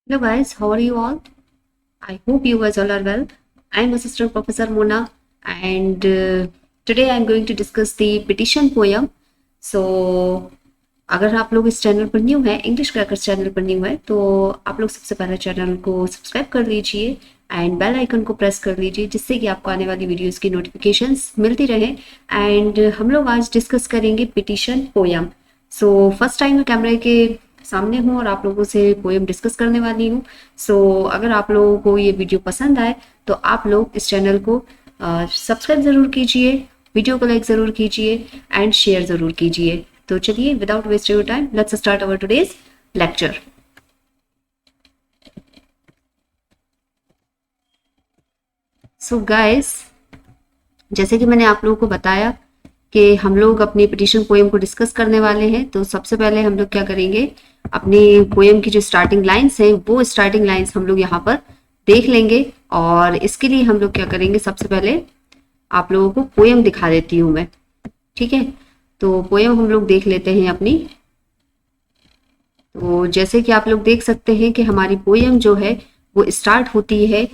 Hello guys, how are you all? I hope you guys all are well. I'm Assistant Professor Mona and today I'm going to discuss the petition poem. So अगर आप लोग इस channel पर new है, English crackers channel पर new है, तो आप लोग सबसे पहले चैनल को सब्सक्राइब कर लीजिए एंड बेल आइकन को प्रेस कर लीजिए जिससे कि आपको आने वाली वीडियोस की नोटिफिकेशंस मिलती रहे। एंड हम लोग आज डिस्कस करेंगे petition poem. So first time मैं कैमरे के सामने हूँ और आप लोगों से पोएम डिस्कस करने वाली हूँ। सो अगर आप लोगों को ये वीडियो पसंद आए तो आप लोग इस चैनल को सब्सक्राइब ज़रूर कीजिए, वीडियो को लाइक ज़रूर कीजिए एंड शेयर ज़रूर कीजिए। तो चलिए without waste your time let's start our today's lecture. So guys, जैसे कि मैंने आप लोगों को बताया कि हम लोग अपनी पिटिशन पोएम को डिस्कस करने वाले हैं, तो सबसे पहले हम लोग क्या करेंगे, अपनी पोएम की जो स्टार्टिंग लाइंस हैं वो स्टार्टिंग लाइंस हम लोग यहाँ पर देख लेंगे। और इसके लिए हम लोग क्या करेंगे, सबसे पहले आप लोगों को पोएम दिखा देती हूँ मैं, ठीक है। तो पोएम हम लोग देख लेते हैं अपनी। तो जैसे कि आप लोग देख सकते हैं कि हमारी पोएम जो है वो स्टार्ट होती है,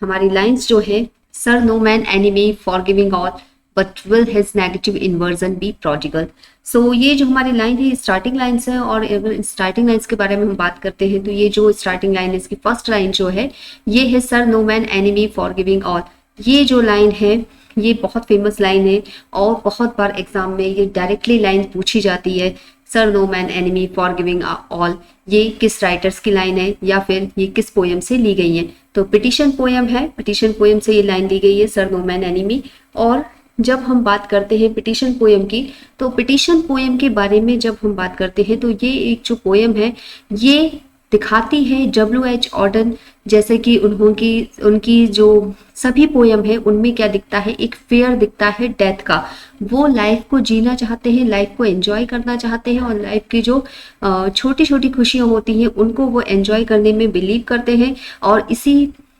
हमारी लाइंस जो है, sir no man enemy for giving all but will his negative inversion be prodigal. So ये जो हमारी लाइन है स्टार्टिंग लाइन्स है, और अगर स्टार्टिंग लाइन्स के बारे में हम बात करते हैं तो ये जो स्टार्टिंग लाइन है इसकी फर्स्ट लाइन जो है ये है sir no man enemy for giving all. ये जो लाइन है ये बहुत फेमस लाइन है और बहुत बार एग्जाम में ये डायरेक्टली लाइन पूछी जाती है, sir no man enemy for giving all. ये किस राइटर्स की लाइन है या फिर ये किस पोएम से ली गई है? तो पिटिशन पोएम है, पिटिशन पोएम से ये लाइन ली गई है, सर नो मैन एनिमी। और जब हम बात करते हैं पिटिशन पोएम की, तो पिटिशन पोएम के बारे में जब हम बात करते हैं तो ये एक जो पोएम है ये दिखाती है W.H. ऑर्डन, जैसे कि उनकी जो सभी पोएम है उनमें क्या दिखता है, एक फेयर दिखता है डेथ का। वो लाइफ को जीना चाहते हैं, लाइफ को एंजॉय करना चाहते हैं और लाइफ की जो छोटी छोटी खुशियां होती हैं उनको वो एंजॉय करने में बिलीव करते हैं। और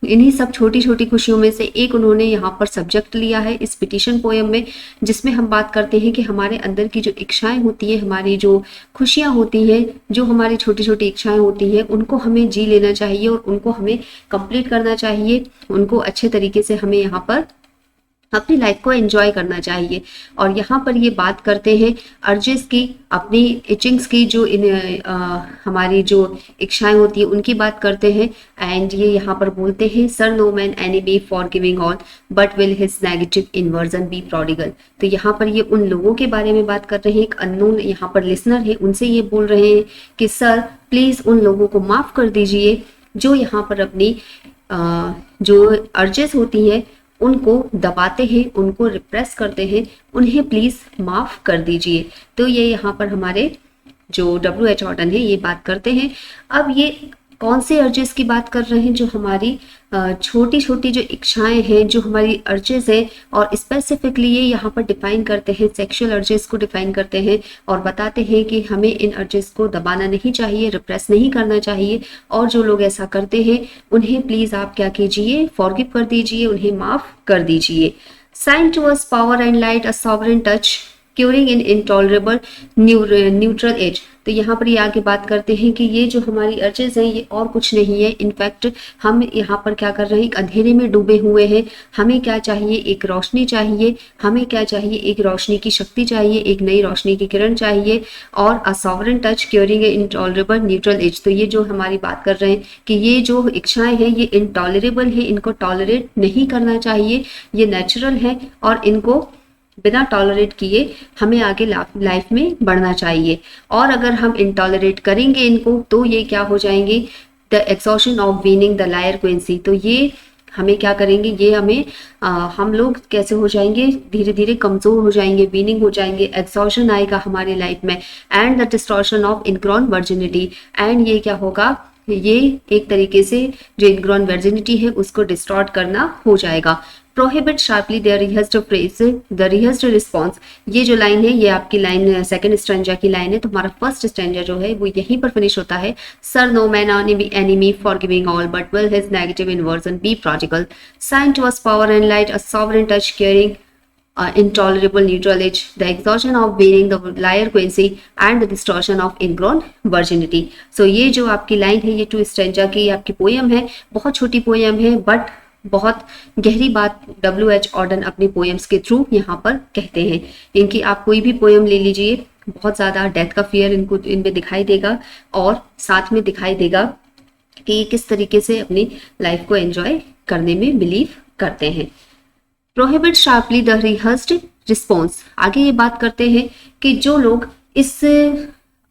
इन्हीं सब छोटी छोटी खुशियों में से एक उन्होंने यहाँ पर सब्जेक्ट लिया है इस पिटिशन पोएम में, जिसमें हम बात करते हैं कि हमारे अंदर की जो इच्छाएं होती है, हमारी जो खुशियां होती हैं, जो हमारी छोटी छोटी इच्छाएं होती हैं उनको हमें जी लेना चाहिए और उनको हमें कंप्लीट करना चाहिए, उनको अच्छे तरीके से हमें यहाँ पर अपनी लाइफ को एंजॉय करना चाहिए। और यहाँ पर ये बात करते हैं अर्जेस की, अपनी इचिंग्स की, जो हमारी जो इच्छाएं होती है उनकी बात करते हैं। एंड ये यहाँ पर बोलते हैं sir no man enemy for giving all but will his negative inversion be prodigal. तो यहाँ पर ये उन लोगों के बारे में बात कर रहे हैं, एक अननोन यहाँ पर लिसनर है, उनसे ये बोल रहे हैं कि सर प्लीज उन लोगों को माफ कर दीजिए जो यहाँ पर अपनी जो अर्जेस होती है उनको दबाते हैं, उनको रिप्रेस करते हैं, उन्हें प्लीज माफ कर दीजिए। तो ये यहाँ पर हमारे जो W.H. ऑर्डन है ये बात करते हैं। अब ये कौन से अर्जेस की बात कर रहे हैं, जो हमारी छोटी छोटी जो इच्छाएं हैं, जो हमारी अर्जेस हैं, और स्पेसिफिकली ये यहाँ पर डिफाइन करते हैं, सेक्सुअल अर्जेस को डिफाइन करते हैं और बताते हैं कि हमें इन अर्जेस को दबाना नहीं चाहिए, रिप्रेस नहीं करना चाहिए। और जो लोग ऐसा करते हैं उन्हें प्लीज आप क्या कीजिए, फॉरगिव कर दीजिए, उन्हें माफ कर दीजिए। Sign to us power and light, a sovereign touch, curing in intolerable neutral age. तो यहाँ पर ये आगे बात करते हैं कि ये जो हमारी अर्जेस हैं ये और कुछ नहीं है, इनफैक्ट हम यहाँ पर क्या कर रहे हैं, एक अंधेरे में डूबे हुए हैं। हमें क्या चाहिए, एक रोशनी चाहिए, हमें क्या चाहिए, एक रोशनी की शक्ति चाहिए, एक नई रोशनी की किरण चाहिए। और a sovereign touch curing intolerable neutral age. तो ये जो हमारी बात कर रहे हैं कि ये जो इच्छाएं हैं ये इंटॉलरेबल है, इनको टॉलरेट नहीं करना चाहिए, ये नेचुरल है और इनको बिना टॉलरेट किए हमें आगे लाइफ में बढ़ना चाहिए। और अगर हम इंटॉलरेट करेंगे इनको तो ये क्या हो जाएंगे, the exhaustion of weaning the liar क्वेंसी। तो ये हमें क्या करेंगे, ये हमें हम लोग कैसे हो जाएंगे, धीरे धीरे कमजोर हो जाएंगे, वीनिंग हो जाएंगे, एक्सॉशन आएगा हमारी लाइफ में। And the distortion of ingrown virginity. And ये क्या होगा, ये एक तरीके से जो इनग्रॉन वर्जिनिटी है उसको डिस्टॉर्ट करना हो जाएगा। Prohibit sharply the rehearsed phrase, the rehearsed response. ये जो लाइन है ये आपकी लाइन सेकंड स्ट्रेंजा की लाइन है, तो हमारा फर्स्ट स्ट्रेंजा जो है वो यहीं पर फिनिश होता है, sir no man enemy for giving all but will his negative inversion be prodigal. Sign to us power and light, a sovereign touch curing intolerable neutral age, the exhaustion of bearing the liar quincy and the distortion of ingrown virginity. So ये जो आपकी line है ये to stanza की आपकी poem है, बहुत छोटी पोयम है बट बहुत गहरी बात W.H. ऑर्डन अपनी पोएम्स के थ्रू यहाँ पर कहते हैं। इनकी आप कोई भी पोएम ले लीजिए, बहुत ज़्यादा डेथ का फियर इनको इनमें दिखाई देगा और साथ में दिखाई देगा कि ये किस तरीके से अपनी लाइफ को एंजॉय करने में बिलीव करते हैं। Prohibit sharply the rehearsed response, आगे ये बात करते हैं कि जो लोग इस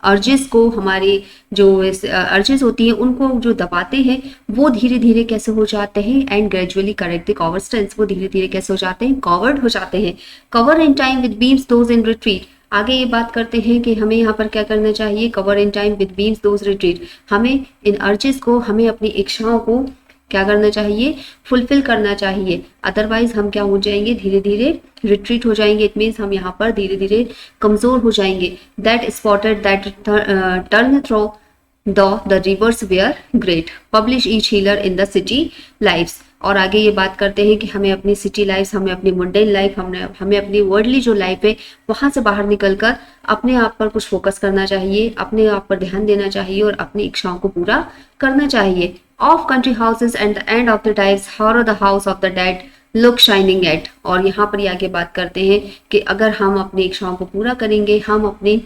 अर्जेस को, हमारी जो अर्जेस होती हैं उनको जो दबाते हैं वो धीरे धीरे कैसे हो जाते हैं, and gradually correct the covered stance, वो धीरे धीरे कैसे हो जाते हैं, कवर्ड हो जाते हैं। Cover in time with beams those in retreat, आगे ये बात करते हैं कि हमें यहाँ पर क्या करना चाहिए, cover in time with beams those retreat, हमें इन अर्जेस को, हमें अपनी इच्छाओं को क्या करना चाहिए, फुलफिल करना चाहिए, अदरवाइज हम क्या हो जाएंगे, धीरे धीरे रिट्रीट हो जाएंगे। इट मीन्स हम यहाँ पर धीरे धीरे कमजोर हो जाएंगे। That spotted that turn throw the reverse where great, publish each healer in the city life's, और आगे ये बात करते हैं कि हमें अपनी सिटी लाइफ, हमें अपनी मुंडेन लाइफ, हमें अपनी वर्ल्डली जो लाइफ है वहाँ से बाहर निकलकर अपने आप पर कुछ फोकस करना चाहिए, अपने आप पर ध्यान देना चाहिए और अपनी इच्छाओं को पूरा करना चाहिए। Of country houses and the end of the times horror the house of the dead look shining at, और यहाँ पर आगे बात करते हैं कि अगर हम अपनी इच्छाओं को पूरा करेंगे, हम अपनी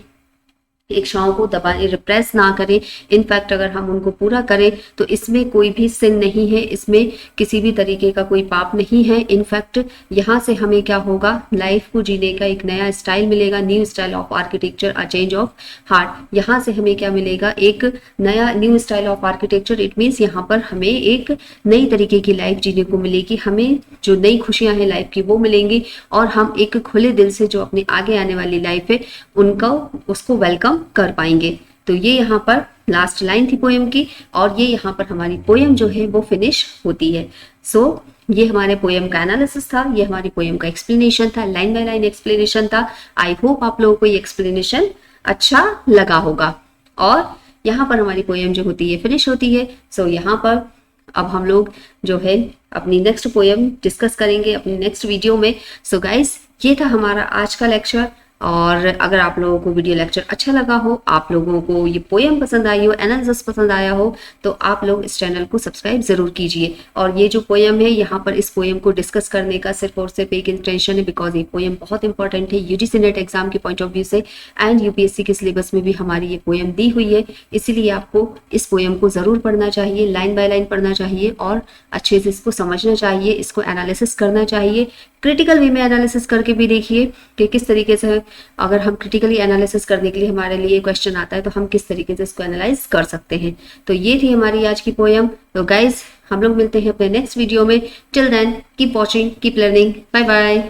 इच्छाओं को दबाए रिप्रेस ना करें, इनफैक्ट अगर हम उनको पूरा करें तो इसमें कोई भी सिन नहीं है, इसमें किसी भी तरीके का कोई पाप नहीं है। इनफैक्ट यहाँ से हमें क्या होगा, लाइफ को जीने का एक नया स्टाइल मिलेगा, new style of architecture, a change of heart. यहाँ से हमें क्या मिलेगा, एक नया new style of architecture. It means यहाँ पर हमें एक नई तरीके की लाइफ जीने को मिलेगी, हमें जो नई खुशियां हैं लाइफ की वो मिलेंगी, और हम एक खुले दिल से जो अपनी आगे आने वाली लाइफ है उनको उसको वेलकम कर पाएंगे। तो ये यहाँ पर लास्ट लाइन थी पोएम की, और ये यहाँ पर हमारी पोएम जो है वो फिनिश होती है। सो ये हमारे पोएम का एनालिसिस था, ये हमारी पोएम का एक्सप्लेनेशन था, लाइन बाय लाइन एक्सप्लेनेशन था। आई होप आप लोगों को ये एक्सप्लेनेशन अच्छा लगा होगा, और यहाँ पर हमारी पोएम जो होती है फिनिश होती है। सो यहाँ पर अब हम लोग जो है अपनी नेक्स्ट पोएम डिस्कस करेंगे अपनी नेक्स्ट वीडियो में। सो गाइस, ये था हमारा आज का लेक्चर, और अगर आप लोगों को वीडियो लेक्चर अच्छा लगा हो, आप लोगों को ये पोएम पसंद आई हो, एनालिसिस पसंद आया हो, तो आप लोग इस चैनल को सब्सक्राइब जरूर कीजिए। और ये जो पोएम है, यहाँ पर इस पोएम को डिस्कस करने का सिर्फ और सिर्फ एक इंटेंशन है, बिकॉज ये पोएम बहुत इंपॉर्टेंट है यूजीसी नेट एग्जाम के पॉइंट ऑफ व्यू से, एंड यूपीएससी के सिलेबस में भी हमारी ये पोएम दी हुई है। इसीलिए आपको इस पोएम को जरूर पढ़ना चाहिए, लाइन बाय लाइन पढ़ना चाहिए, और अच्छे से इसको समझना चाहिए, इसको एनालिसिस करना चाहिए। क्रिटिकल वे में एनालिसिस करके भी देखिए कि किस तरीके से, अगर हम क्रिटिकली एनालिसिस करने के लिए हमारे लिए क्वेश्चन आता है तो हम किस तरीके से इसको एनालाइज कर सकते हैं। तो ये थी हमारी आज की पोएम। तो गाइज, हम लोग मिलते हैं अपने नेक्स्ट वीडियो में। Till then keep watching, keep learning, bye bye.